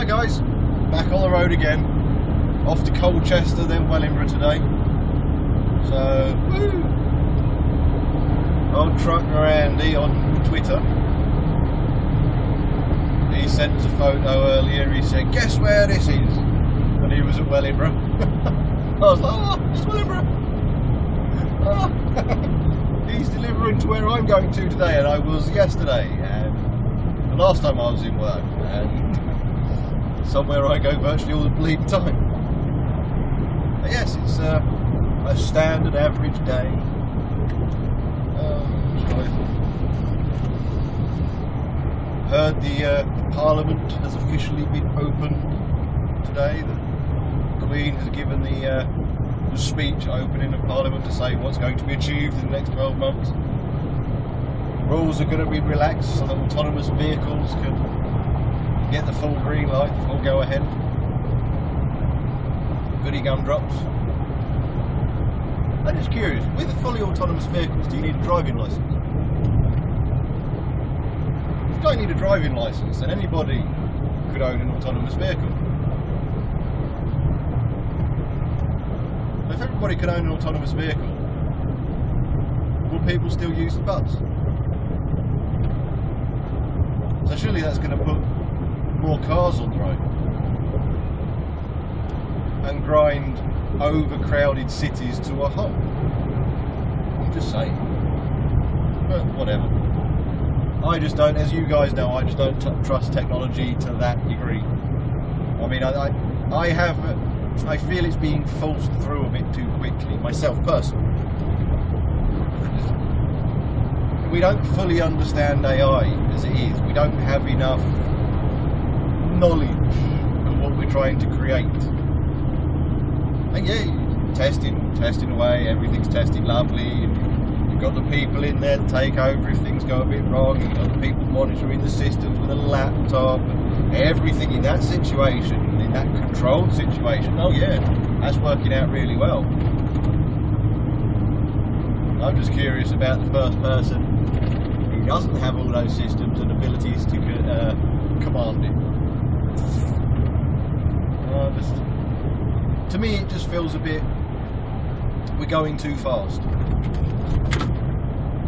Hi guys, back on the road again. Off to Colchester, then Wellingborough today. So, woo! Old Trucker Andy on Twitter. He sent us a photo earlier. He said, "Guess where this is?" When he was at Wellingborough. I was like, "Oh, it's Wellingborough." Oh. He's delivering to where I'm going to today, and I was yesterday, and the last time I was in work, and somewhere I go virtually all the bleeding time. But yes, it's a standard average day. Heard the Parliament has officially been opened today. The Queen has given the speech opening of Parliament to say what's going to be achieved in the next 12 months. Rules are going to be relaxed so that autonomous vehicles can get the full green light, the full go ahead. Goody gumdrops. I'm just curious, with fully autonomous vehicles, do you need a driving licence? If you don't need a driving licence, then anybody could own an autonomous vehicle. If everybody could own an autonomous vehicle, will people still use the bus? So surely that's going to put more cars on the road and grind overcrowded cities to a halt. I'm just saying. But whatever. I just don't, as you guys know, I just don't trust technology to that degree. I mean, I feel it's being forced through a bit too quickly, myself personally. We don't fully understand AI as it is. We don't have enough knowledge of what we're trying to create. And yeah, testing away, everything's testing lovely, and you've got the people in there to take over if things go a bit wrong, you've got the people monitoring the systems with a laptop, and everything in that situation, in that controlled situation, oh yeah, that's working out really well. I'm just curious about the first person who doesn't have all those systems and abilities to command it. To me, it just feels a bit, we're going too fast.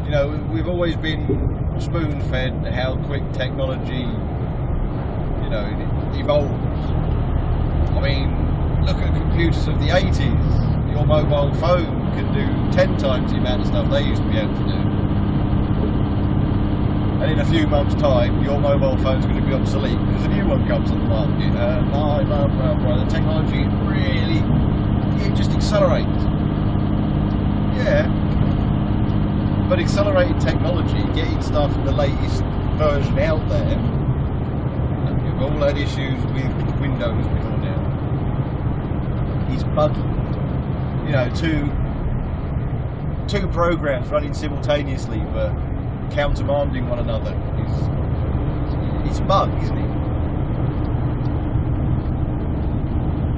You know, we've always been spoon-fed how quick technology, you know, evolves. I mean, look at computers of the 80s. Your mobile phone can do 10 times the amount of stuff they used to be able to do. And in a few months' time, your mobile phone's going to be obsolete because a new one comes on the market. The technology really, it just accelerates. Yeah, but accelerated technology, getting stuff the latest version out there, we've all had issues with Windows before now. It's buggy. You know, two programs running simultaneously but countermanding one another it's a bug, isn't it?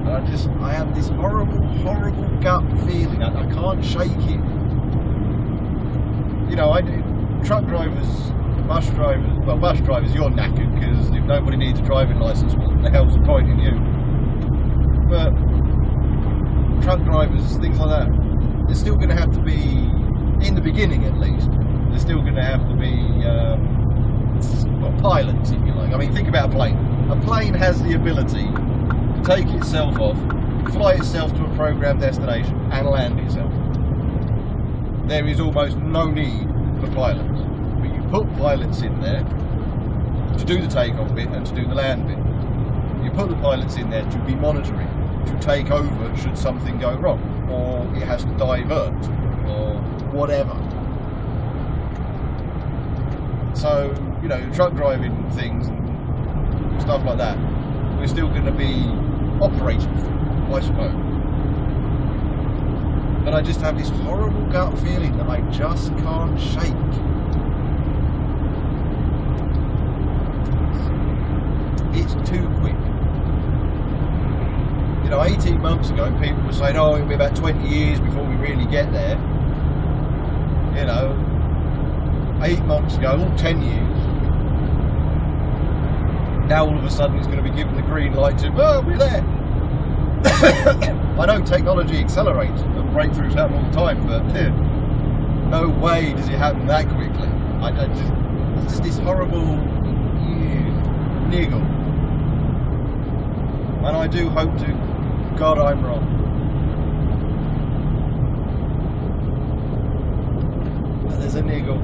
And I have this horrible gut feeling. I can't shake it. You know, truck drivers, bus drivers, you're knackered because if nobody needs a driving licence, what the hell's the point in you? But truck drivers, things like that, they're still going to have to be, in the beginning at least, they're still going to have to be pilots, if you like. I mean, think about a plane. A plane has the ability to take itself off, fly itself to a programmed destination and land itself. There is almost no need for pilots, but you put pilots in there to do the takeoff bit and to do the land bit. You put the pilots in there to be monitoring, to take over should something go wrong, or it has to divert, or whatever. So, you know, truck driving things and stuff like that, we're still going to be operators, I suppose. But I just have this horrible gut feeling that I just can't shake. It's too quick. You know, 18 months ago, people were saying, oh, it'll be about 20 years before we really get there. You know, 8 months ago, 10 years. Now all of a sudden it's going to be given the green light to, oh, we're there. I know technology accelerates and breakthroughs happen all the time, but no way does it happen that quickly. It's just this horrible niggle. And I do hope to God I'm wrong. But there's a niggle.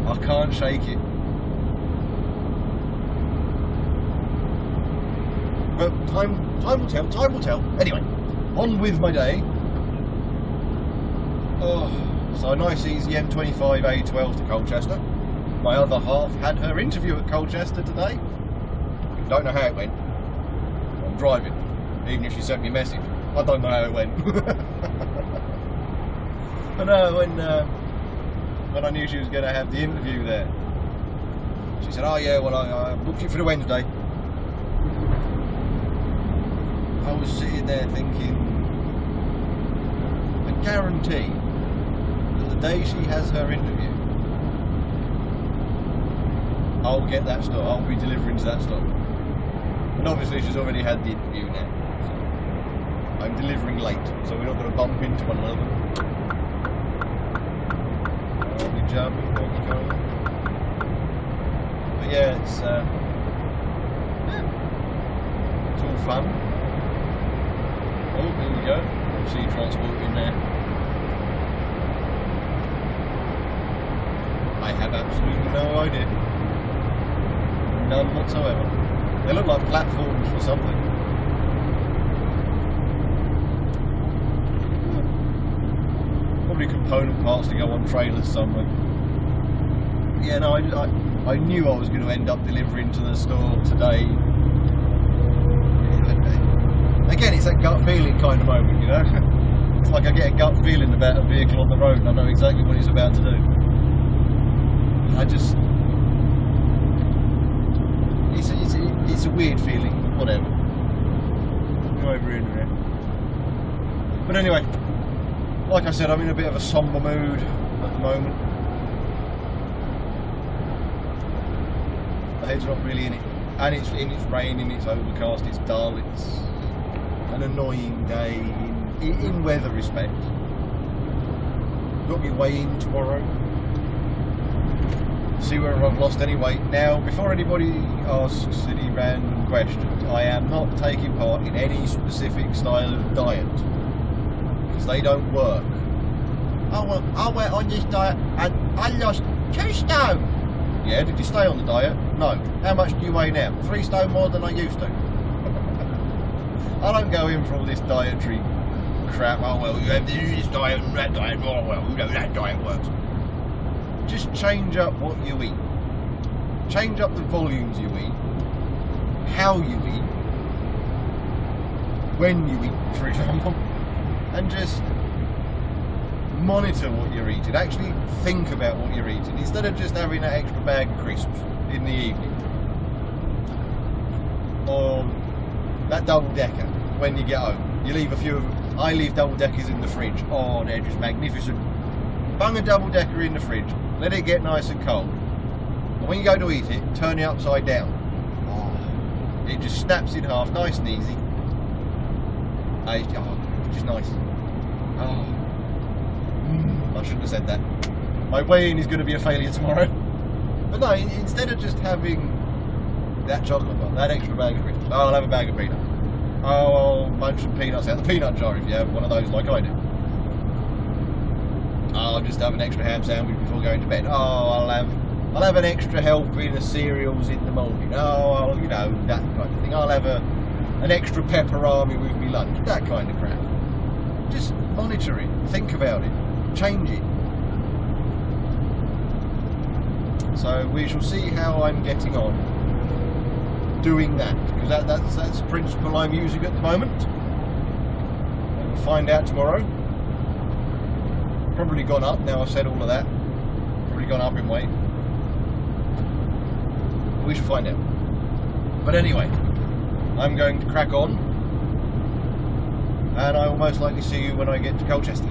I can't shake it. But time will tell. Anyway, on with my day. Oh, so a nice easy M25 A12 to Colchester. My other half had her interview at Colchester today. Don't know how it went. I'm driving, even if she sent me a message. I don't know how it went. But no, when I knew she was going to have the interview there, she said, oh yeah, well I booked it for the Wednesday. I was sitting there thinking, I guarantee that the day she has her interview, I'll get that stock, I'll be delivering to that stock. And obviously she's already had the interview now, so I'm delivering late, so we're not going to bump into one another. I'll be jumping, but yeah, it's all fun. Oh, here we go. Sea transport in there. I have absolutely no idea. None whatsoever. They look like platforms for something. Probably component parts to go on trailers somewhere. Yeah, no, I knew I was going to end up delivering to the store today. Again, it's that gut feeling kind of moment, you know? It's like I get a gut feeling about a vehicle on the road and I know exactly what it's about to do. It's a weird feeling, but whatever. Go over in there. But anyway, like I said, I'm in a bit of a somber mood at the moment. My head's not really in it. And it's raining, it's overcast, it's dull, it's an annoying day in weather respect. Got me weighing tomorrow. See where I've lost any weight. Now, before anybody asks any random questions, I am not taking part in any specific style of diet because they don't work. Oh well, I went on this diet and I lost 2 stone. Yeah, did you stay on the diet? No. How much do you weigh now? 3 stone more than I used to. I don't go in for all this dietary crap. Oh well, you have this diet and that diet. Oh well, you know that diet works. Just change up what you eat. Change up the volumes you eat, how you eat, when you eat, for example, and just monitor what you're eating. Actually think about what you're eating instead of just having that extra bag of crisps in the evening. Or that double decker when you get home. You leave a few of them. I leave double deckers in the fridge. Oh, they're just magnificent. Bung a double decker in the fridge, let it get nice and cold. And when you go to eat it, turn it upside down. Oh, it just snaps in half, nice and easy. Just nice. Oh. I shouldn't have said that. My weigh-in is going to be a failure tomorrow. But no, instead of just having that chocolate bar, that extra bag of crisps, I'll have a bag of peanuts. I'll munch some peanuts out the peanut jar if you have one of those like I do. I'll just have an extra ham sandwich before going to bed. Oh, I'll have an extra helping of cereals in the morning. Oh, you know, that kind of thing. I'll have an extra pepperami with me lunch. That kind of crap. Just monitor it. Think about it. Change it. So we shall see how I'm getting on doing that, because that's the principle I'm using at the moment. And we'll find out tomorrow. Probably gone up now I've said all of that. Probably gone up in weight. We shall find out. But anyway, I'm going to crack on, and I will most likely see you when I get to Colchester.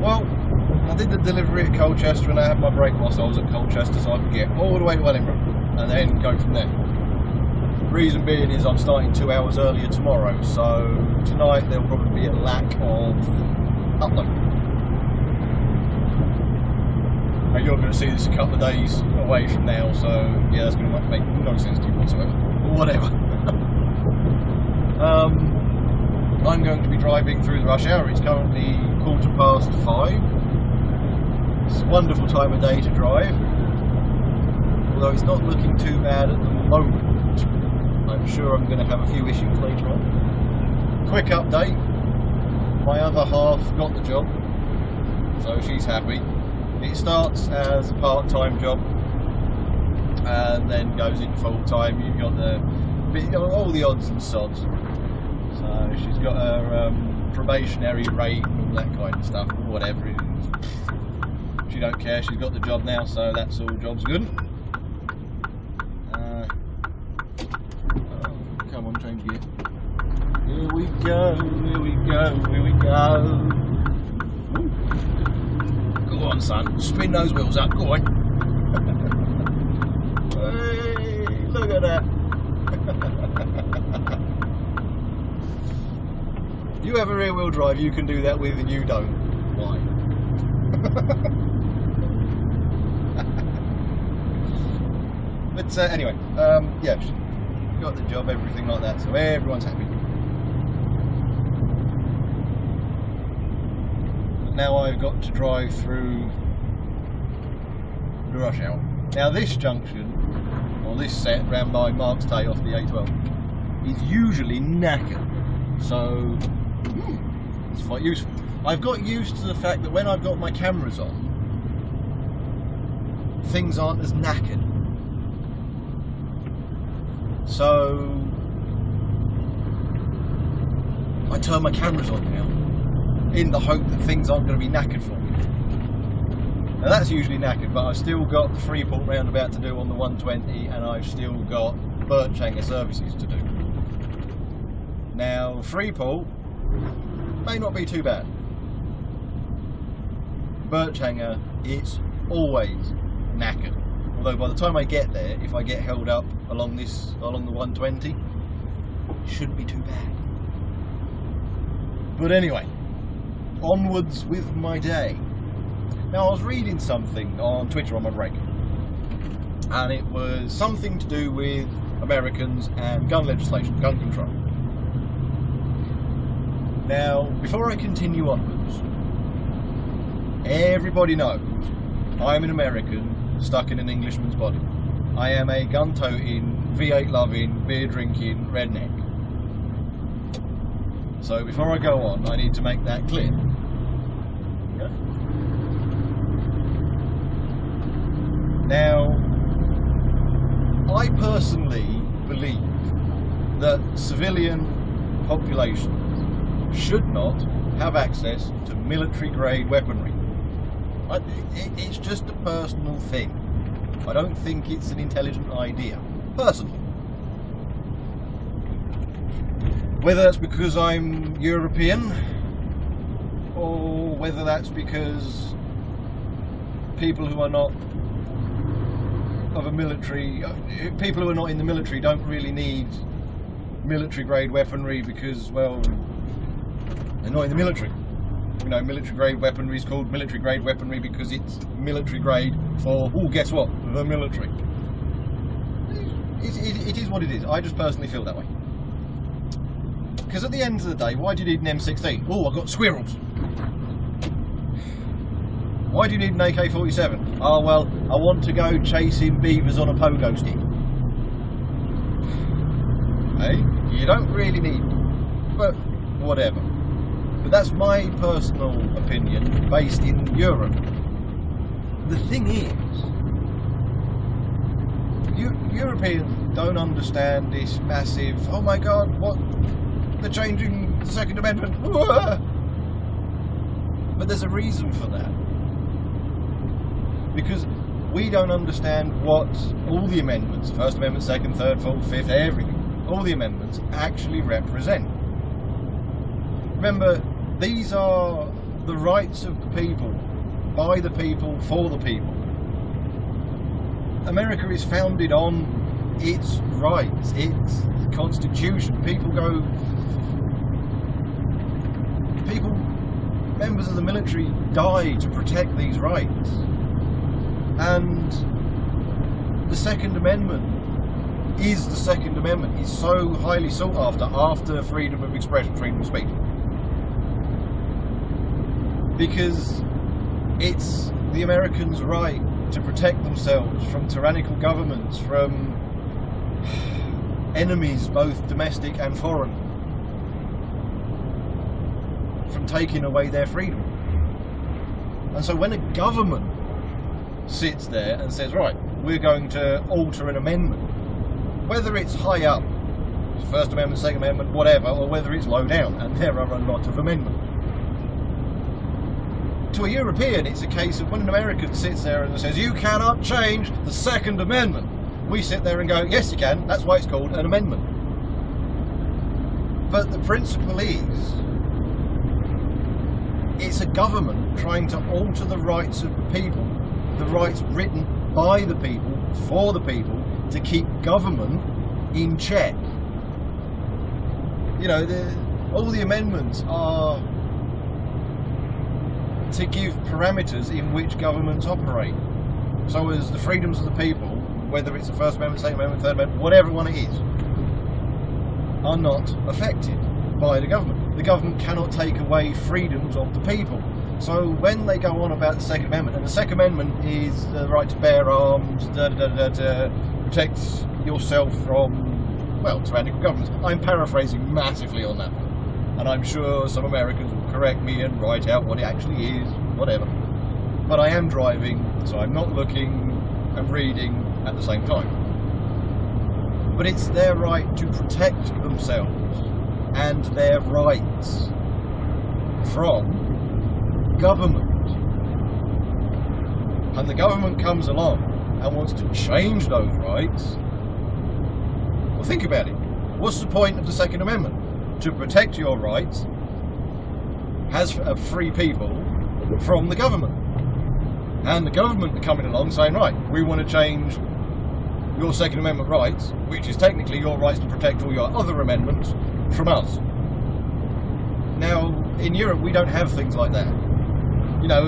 Well, I did the delivery at Colchester and I had my break whilst I was at Colchester, so I could get all the way to Wellingborough and then go from there. Reason being is I'm starting 2 hours earlier tomorrow, so tonight there'll probably be a lack of upload. Now you're going to see this a couple of days away from now, so yeah, that's going to make no sense to you whatsoever. But whatever. I'm going to be driving through the rush hour. It's currently 5:15. It's a wonderful time of day to drive, although it's not looking too bad at the moment. I'm sure I'm going to have a few issues later on. Quick update, my other half got the job, so she's happy. It starts as a part-time job and then goes into full-time. You've got all the odds and sods. So she's got her probationary rate and all that kind of stuff, whatever it is. She don't care, she's got the job now, so that's all job's good. Come on, change gear. Here we go, here we go, here we go. Ooh. Go on, son, spin those wheels up, go on. Hey, look at that. You have a rear wheel drive you can do that with and you don't. Why? But anyway, yeah, she got the job, everything like that, so everyone's happy. But now I've got to drive through the rush hour. Now this junction, or this set round by Marks Tay off the A12, is usually knackered, so it's quite useful. I've got used to the fact that when I've got my cameras on, things aren't as knackered. So I turn my cameras on now in the hope that things aren't going to be knackered for me. Now that's usually knackered, but I've still got the Freeport roundabout to do on the 120 and I've still got Birchanger services to do. Now Freeport may not be too bad. Birchanger, it's always knackered. Although by the time I get there, if I get held up along the 120, it shouldn't be too bad. But anyway, onwards with my day. Now I was reading something on Twitter on my break, and it was something to do with Americans and gun legislation, gun control. Now, before I continue onwards, everybody knows I'm an American stuck in an Englishman's body. I am a gun-toting, V8 loving, beer drinking redneck. So before I go on, I need to make that clear. Okay. Now, I personally believe that civilian populations should not have access to military-grade weaponry. It's just a personal thing. I don't think it's an intelligent idea, personally. Whether that's because I'm European, or whether that's because people who are not of a military, people who are not in the military don't really need military-grade weaponry because, well, they're not in the military. You know, military-grade weaponry is called military-grade weaponry because it's military-grade for, oh, guess what? The military. It is what it is. I just personally feel that way. Because at the end of the day, why do you need an M16? Oh, I've got squirrels. Why do you need an AK-47? Oh, well, I want to go chasing beavers on a pogo stick. Hey, you don't really need them. But whatever. But that's my personal opinion, based in Europe. The thing is, Europeans don't understand this massive, oh my god, what, they're changing the Second Amendment. But there's a reason for that. Because we don't understand what all the amendments, First Amendment, Second, Third, Fourth, Fifth, everything, all the amendments actually represent. Remember, these are the rights of the people, by the people, for the people. America is founded on its rights, its constitution. Members of the military die to protect these rights. And the Second Amendment is the Second Amendment. It's so highly sought after freedom of expression, freedom of speech. Because it's the Americans' right to protect themselves from tyrannical governments, from enemies, both domestic and foreign, from taking away their freedom. And so when a government sits there and says, right, we're going to alter an amendment, whether it's high up, First Amendment, Second Amendment, whatever, or whether it's low down, and there are a lot of amendments. To a European, it's a case of when an American sits there and says, you cannot change the Second Amendment, we sit there and go, yes you can, that's why it's called an amendment. But the principle is, it's a government trying to alter the rights of the people, the rights written by the people, for the people, to keep government in check. You know, all the amendments are to give parameters in which governments operate. So as the freedoms of the people, whether it's the First Amendment, Second Amendment, Third Amendment, whatever one it is, are not affected by the government. The government cannot take away freedoms of the people. So when they go on about the Second Amendment, and the Second Amendment is the right to bear arms, protect yourself from, well, tyrannical governments. I'm paraphrasing massively on that one. And I'm sure some Americans will correct me and write out what it actually is, whatever. But I am driving, so I'm not looking and reading at the same time. But it's their right to protect themselves and their rights from government. And the government comes along and wants to change those rights. Well, think about it. What's the point of the Second Amendment? To protect your rights as free people from the government. And the government are coming along saying, right, we want to change your Second Amendment rights, which is technically your rights to protect all your other amendments, from us. Now, in Europe, we don't have things like that. You know,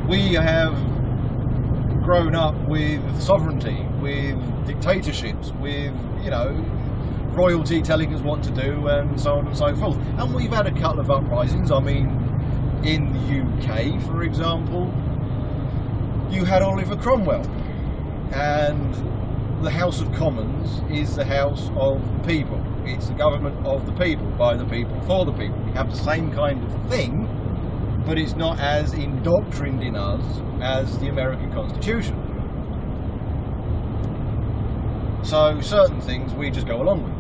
we have grown up with sovereignty, with dictatorships, with, you know, royalty telling us what to do, and so on and so forth. And we've had a couple of uprisings. I mean, in the UK, for example, you had Oliver Cromwell, and the House of Commons is the House of the people. It's the government of the people, by the people, for the people. We have the same kind of thing, but it's not as indoctrined in us as the American Constitution. So certain things we just go along with.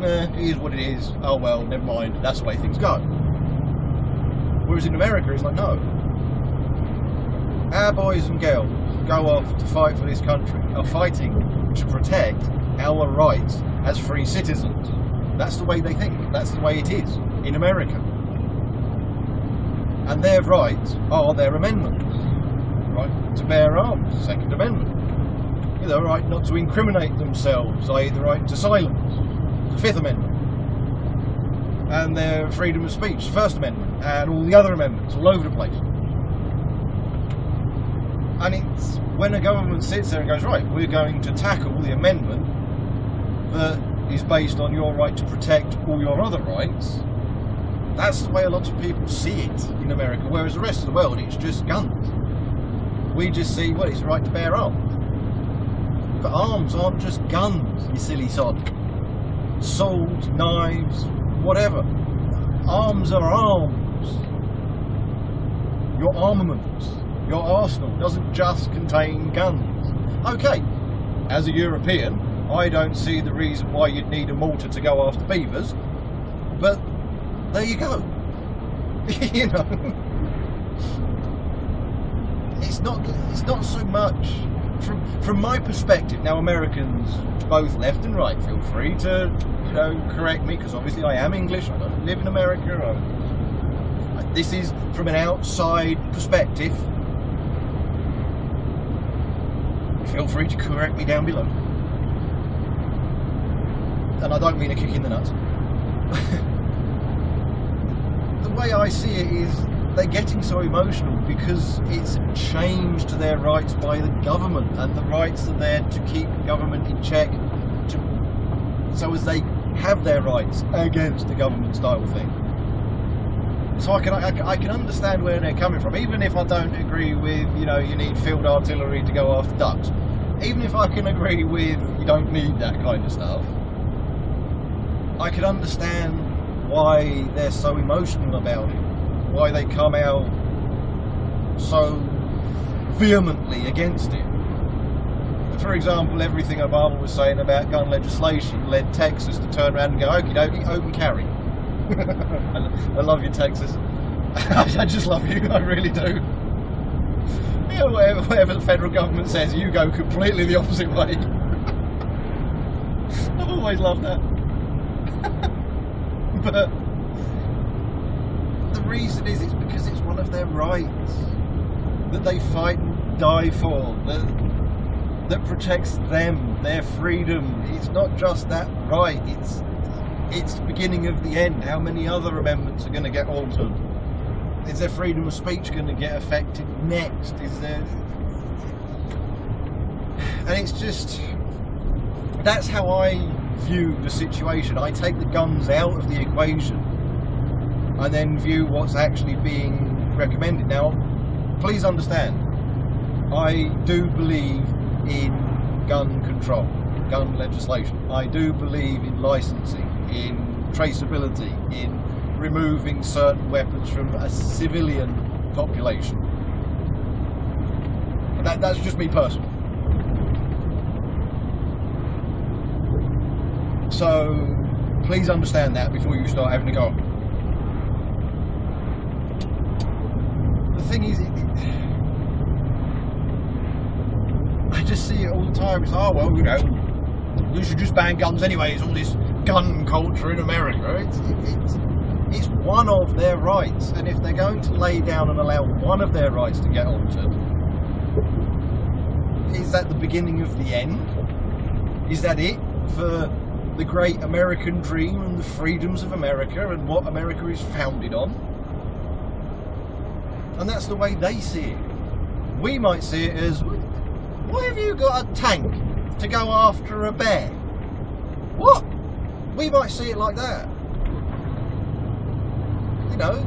It is what it is. Oh well, never mind. That's the way things go. Whereas in America, it's like, no. Our boys and girls go off to fight for this country, are fighting to protect our rights as free citizens. That's the way they think. That's the way it is in America. And their rights are their amendments. Right to bear arms, Second Amendment. The right not to incriminate themselves, i.e. the right to silence, the Fifth Amendment. And their freedom of speech, First Amendment, and all the other amendments all over the place. And it's when a government sits there and goes, right, we're going to tackle the amendment that is based on your right to protect all your other rights. That's the way a lot of people see it in America, whereas the rest of the world, it's just guns. We just see, well, it's the right to bear arms. But arms aren't just guns, you silly sod. Swords, knives, whatever. Arms are arms. Your armaments, your arsenal doesn't just contain guns. Okay, as a European, I don't see the reason why you'd need a mortar to go after beavers, but there you go. You know, it's not so much from my perspective. Now, Americans, both left and right, feel free to, you know, correct me, because obviously I am English. I don't live in America. This is from an outside perspective. Feel free to correct me down below. And I don't mean a kick in the nuts. The way I see it is they're getting so emotional because it's changed their rights by the government, and the rights are there to keep government in check, so as they have their rights against the government style thing. So I can understand where they're coming from, even if I don't agree with, you know, you need field artillery to go after ducks. Even if I can agree with you don't need that kind of stuff, I can understand why they're so emotional about it, why they come out so vehemently against it. For example, everything Obama was saying about gun legislation led Texas to turn around and go, okie dokie, open carry. I love you, Texas. I just love you, I really do. Yeah, whatever the federal government says, you go completely the opposite way. I've always loved that. But the reason is it's because it's one of their rights that they fight and die for, that protects them, their freedom. It's not just that right, it's the beginning of the end. How many other amendments are going to get altered? Is their freedom of speech going to get affected next? Is there... And it's just... That's how I view the situation. I take the guns out of the equation and then view what's actually being recommended. Now, please understand, I do believe in gun control, gun legislation. I do believe in licensing, in traceability, in removing certain weapons from a civilian population. And that's just me personally. So please understand that before you start having to go. The thing is, I just see it all the time. It's, oh well, you know, you should just ban guns anyway. It's all this gun culture in America. It's one of their rights, and if they're going to lay down and allow one of their rights to get altered, is that the beginning of the end? Is that it for the great American dream and the freedoms of America and what America is founded on? And that's the way they see it. We might see it as, why have you got a tank to go after a bear? What? We might see it like that. You know,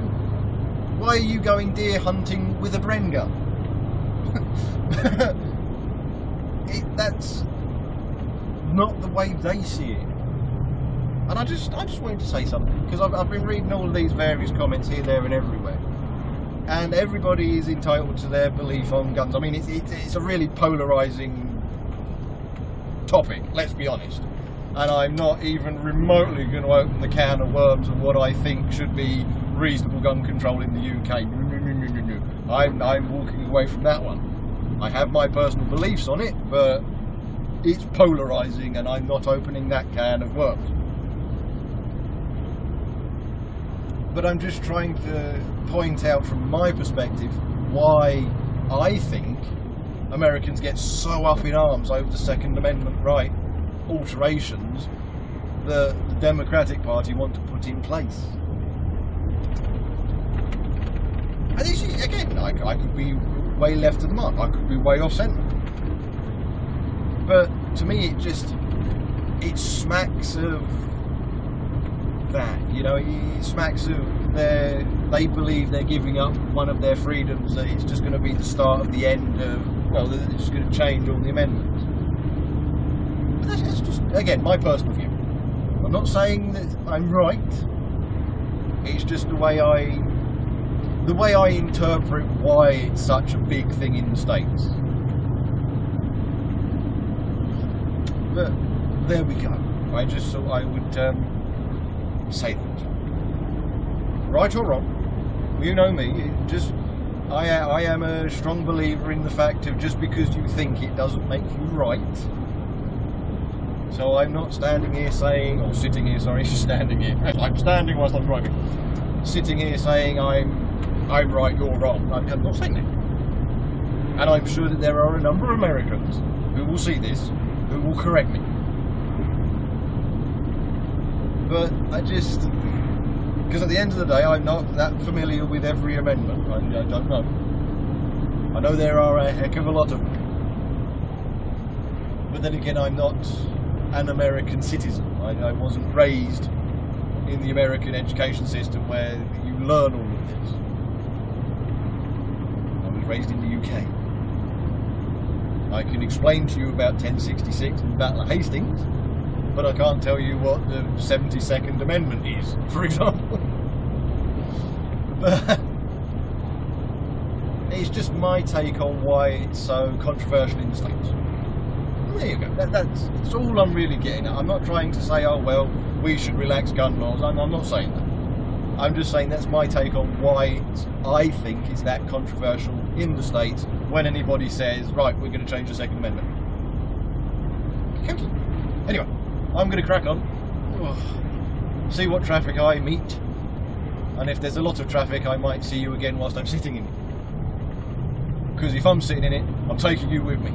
why are you going deer hunting with a Bren gun? That's not the way they see it. And I just wanted to say something, because I've been reading all of these various comments here, there and everywhere, and everybody is entitled to their belief on guns. I mean, it's a really polarising topic, let's be honest, and I'm not even remotely going to open the can of worms of what I think should be reasonable gun control in the UK. No. I'm walking away from that one. I have my personal beliefs on it, but it's polarising and I'm not opening that can of worms. But I'm just trying to point out from my perspective why I think Americans get so up in arms over the Second Amendment right alterations that the Democratic Party want to put in place. And this is, again, I could be way left of the mark, I could be way off centre. But to me it smacks of that, you know, it smacks of they believe they're giving up one of their freedoms, that it's just going to be the start of the end of, well, it's just going to change all the amendments. But that's just, again, my personal view. I'm not saying that I'm right, it's just the way I interpret why it's such a big thing in the States. But there we go. I just thought I would say that. Right or wrong, you know me, I am a strong believer in the fact of just because you think it doesn't make you right. So I'm not standing here saying, or sitting here, sorry, standing here. I'm standing whilst I'm driving. Sitting here saying I'm I'm right, you're wrong. I'm not saying that. And I'm sure that there are a number of Americans who will see this, who will correct me. But I just... Because at the end of the day, I'm not that familiar with every amendment. I don't know. I know there are a heck of a lot of them. But then again, I'm not an American citizen. I wasn't raised in the American education system where you learn all of this. I was raised in the UK. I can explain to you about 1066 and the Battle of Hastings, but I can't tell you what the 72nd Amendment is, for example. But it's just my take on why it's so controversial in the States. There you go. That's all I'm really getting at. I'm not trying to say, oh well, we should relax gun laws. I'm not saying that. I'm just saying that's my take on why I think it's that controversial in the States when anybody says, right, we're going to change the Second Amendment. Anyway, I'm going to crack on. See what traffic I meet. And if there's a lot of traffic, I might see you again whilst I'm sitting in it. Because if I'm sitting in it, I'm taking you with me.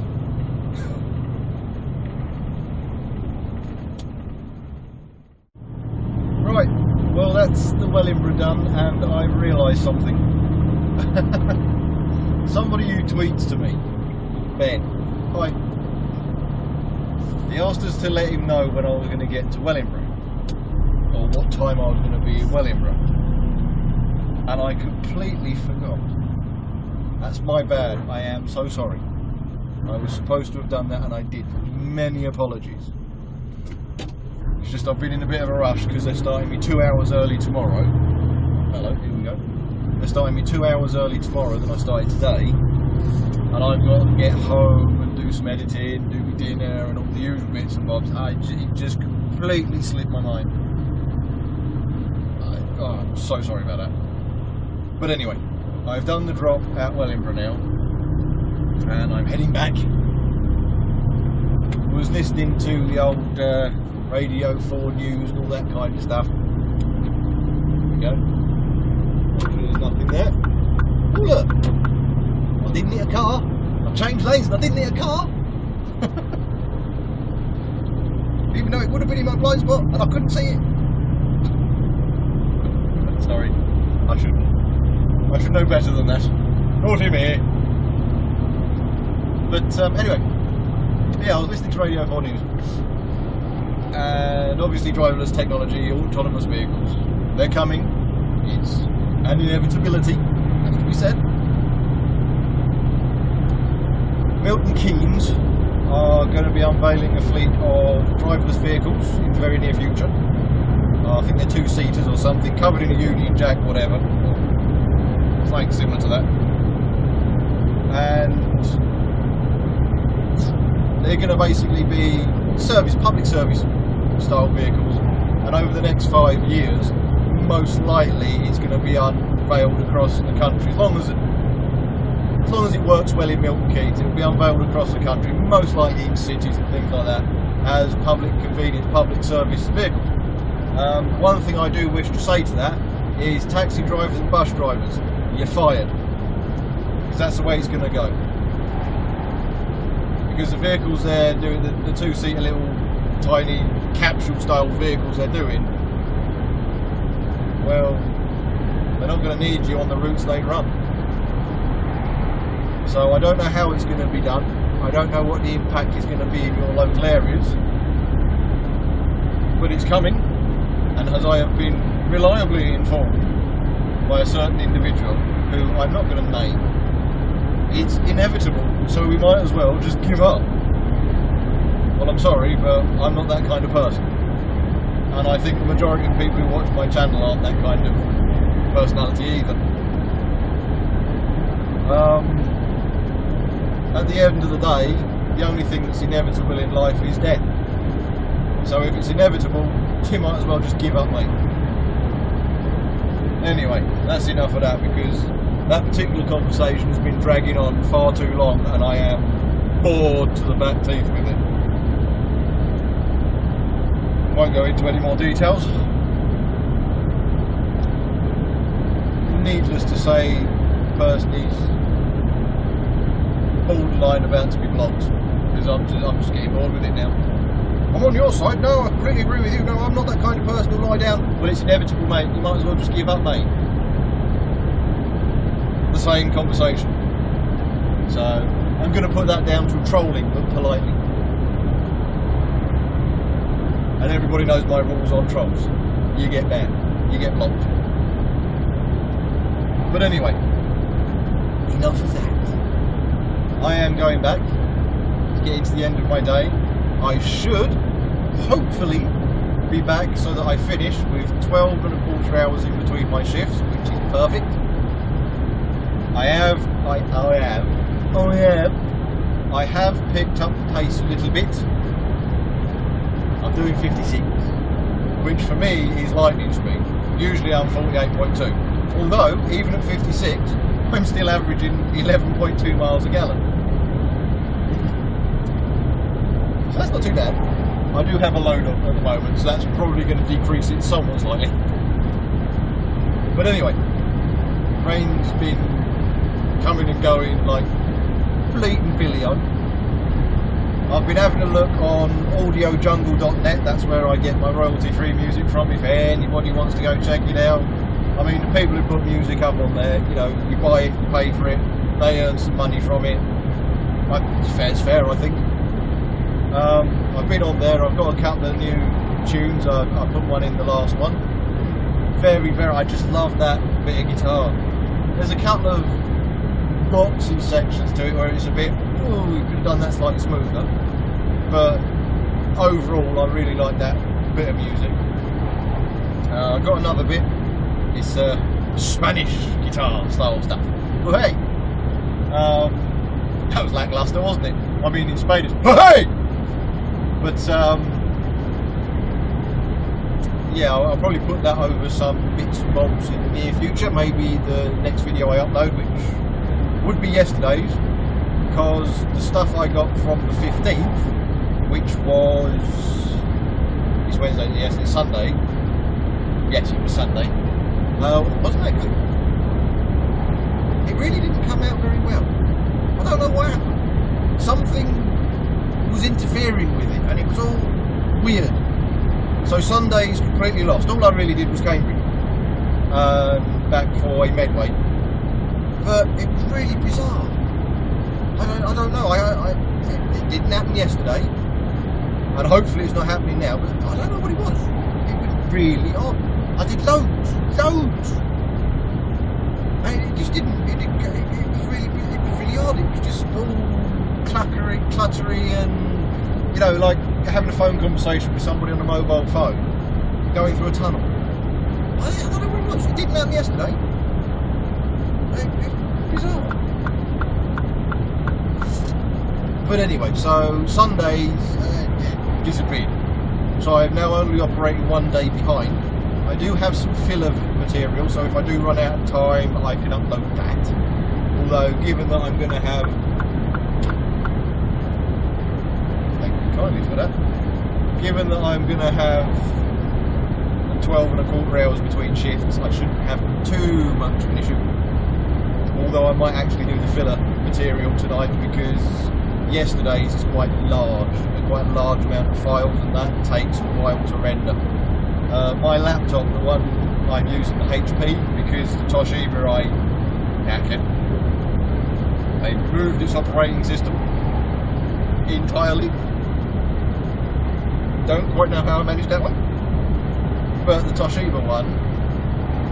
Right, well that's the Wellingborough done, and I've realised something. Somebody who tweets to me, Ben, hi. He asked us to let him know when I was going to get to Wellingborough, or what time I was going to be in Wellingborough, and I completely forgot. That's my bad. I am so sorry. I was supposed to have done that and I did. Many apologies. It's just I've been in a bit of a rush because they're starting me 2 hours early tomorrow. Hello, here we go. They're starting me 2 hours early tomorrow than I started today. And I've got to get home and do some editing, do my dinner and all the usual bits and bobs. It just completely slipped my mind. I'm so sorry about that. But anyway, I've done the drop at Wellingborough now. And I'm heading back. I was listening to the old Radio 4 news and all that kind of stuff. There we go. There's nothing there. Oh look! I didn't hit a car. I changed lanes and I didn't hit a car. Even though it would have been in my blind spot and I couldn't see it. Sorry, I should know better than that. Naughty me. But anyway, yeah, I was listening to Radio 4 News. And obviously driverless technology, autonomous vehicles, they're coming. It's an inevitability, has to be said. Milton Keynes are going to be unveiling a fleet of driverless vehicles in the very near future. I think they're 2-seaters or something, covered in a Union Jack, whatever. Something similar to that. And they're going to basically be public service style vehicles, and over the next 5 years most likely it's going to be unveiled across the country. As long as it works well in Milton Keynes, it will be unveiled across the country, most likely in cities and things like that, as public convenience, public service vehicles. One thing I do wish to say to that is taxi drivers and bus drivers, you're fired, because that's the way it's going to go. Because the vehicles they're doing, the 2-seater little tiny capsule style vehicles they're doing, well, they're not going to need you on the routes they run. So I don't know how it's going to be done. I don't know what the impact is going to be in your local areas, but it's coming, and as I have been reliably informed by a certain individual who I'm not going to name, it's inevitable, so we might as well just give up. Well, I'm sorry, but I'm not that kind of person. And I think the majority of people who watch my channel aren't that kind of personality either. At the end of the day, the only thing that's inevitable in life is death. So if it's inevitable, you might as well just give up, mate. Anyway, that's enough of that, because that particular conversation has been dragging on far too long and I am bored to the back teeth with it. Won't go into any more details. needless to say, the person is borderline about to be blocked, because I'm just getting bored with it now. I'm on your side. No, I completely agree with you. No, I'm not that kind of person who'll lie down. Well, it's inevitable, mate. You might as well just give up, mate. The same conversation. So I'm going to put that down to trolling, but politely. And everybody knows my rules on trolls. You get banned. You get blocked. But anyway, enough of that. I am going back to get into the end of my day. I should hopefully be back so that I finish with 12 and a quarter hours in between my shifts, which is perfect. I have picked up the pace a little bit. I'm doing 56, which for me is lightning speed. Usually I'm 48.2. Although, even at 56, I'm still averaging 11.2 miles a gallon. So that's not too bad. I do have a load on at the moment, so that's probably going to decrease it somewhat slightly. But anyway, rain's been coming and going like bleeding billy-o. I've been having a look on audiojungle.net. That's where I get my royalty-free music from, if anybody wants to go check it out. I mean, the people who put music up on there, you know, you buy it, you pay for it, they earn some money from it. It's fair, I think. I've been on there, I've got a couple of new tunes. I put one in the last one. I just love that bit of guitar. There's a couple of boxy sections to it where it's a bit, oh, you could have done that slightly smoother. But overall, I really like that bit of music. I've got another bit. It's Spanish guitar style stuff. Well, hey, that was lackluster, wasn't it? I mean, in Spanish, hey! But yeah, I'll probably put that over some bits and bobs in the near future. Maybe the next video I upload, which would be yesterday's, because the stuff I got from the 15th, which was, it's Wednesday, yes, it's Sunday. Yes, it was Sunday. Wasn't that good? It really didn't come out very well. I don't know what happened. Something was interfering with it, and it was all weird. So Sunday's completely lost. All I really did was Cambridge, back for a Medway, but it was really bizarre. I don't know. It didn't happen yesterday, and hopefully it's not happening now. But I don't know what it was. It was really odd. I did loads, and it just didn't. It was really odd. It was just all cluttery, and you know, like having a phone conversation with somebody on a mobile phone, going through a tunnel. I don't know what it was. It didn't happen yesterday. It was bizarre. But anyway, so Sundays disappeared. So I'm now only operating one day behind. I do have some filler material, so if I do run out of time, I can upload that. Although, given that I'm going to have, thank you kindly for that. Given that I'm going to have 12 and a quarter hours between shifts, I shouldn't have too much of an issue. Although I might actually do the filler material tonight, because yesterday's is quite a large amount of files, and that takes a while to render. My laptop, the one I'm using, the HP, because the Toshiba I knackered. They removed its operating system entirely. Don't quite know how I managed that one. But the Toshiba one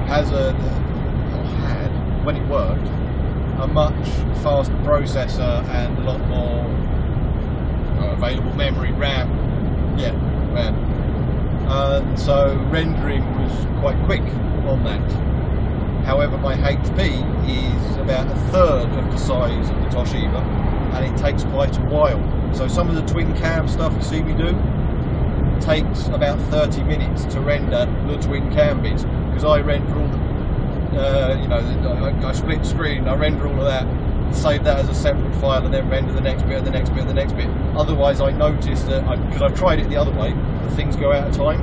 has had, when it worked, a much faster processor and a lot more available memory, RAM. Yeah, RAM. And so rendering was quite quick on that. However, my HP is about a third of the size of the Toshiba, and it takes quite a while. So some of the twin cam stuff you see me do takes about 30 minutes to render the twin cam bits, because I render all the, I split screen, I render all of that, save that as a separate file, and then render the next bit, and the next bit, and the next bit. Otherwise, I notice that, because I've tried it the other way, that things go out of time,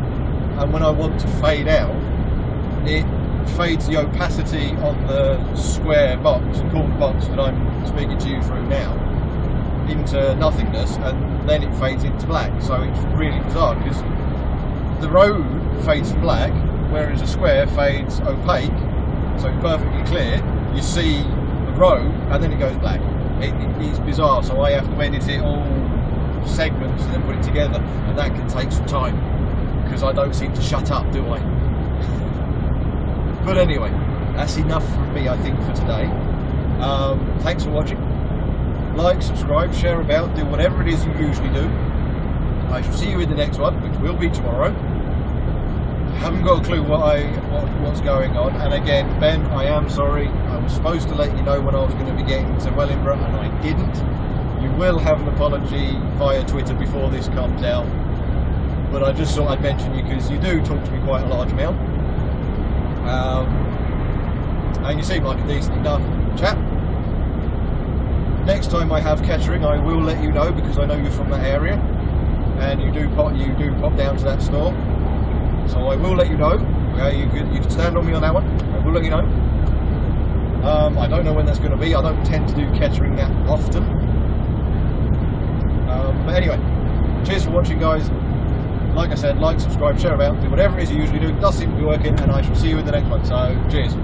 and when I want to fade out, it fades the opacity on the square box, corner box that I'm speaking to you through now, into nothingness, and then it fades into black. So it's really bizarre, because the road fades to black, whereas a square fades opaque, so it's perfectly clear. You see the road, and then it goes black. It is bizarre, so I have to edit it all segments and then put it together, and that can take some time, because I don't seem to shut up, do I? But anyway, that's enough from me, I think, for today. Thanks for watching. Like, subscribe, share about, do whatever it is you usually do. I shall see you in the next one, which will be tomorrow. Haven't got a clue what's going on, and again, Ben, I am sorry. I was supposed to let you know when I was going to be getting to Wellingborough, and I didn't. You will have an apology via Twitter before this comes out, but I just thought I'd mention you because you do talk to me quite a large amount, and you seem like a decent enough chap. Next time I have Kettering, I will let you know, because I know you're from that area, and you do pop down to that store. So I will let you know. Okay, you can stand on me on that one. I will let you know. I don't know when that's going to be. I don't tend to do Kettering that often. But anyway, cheers for watching, guys. Like I said, like, subscribe, share about, do whatever it is you usually do. It does seem to be working, and I shall see you in the next one. So cheers.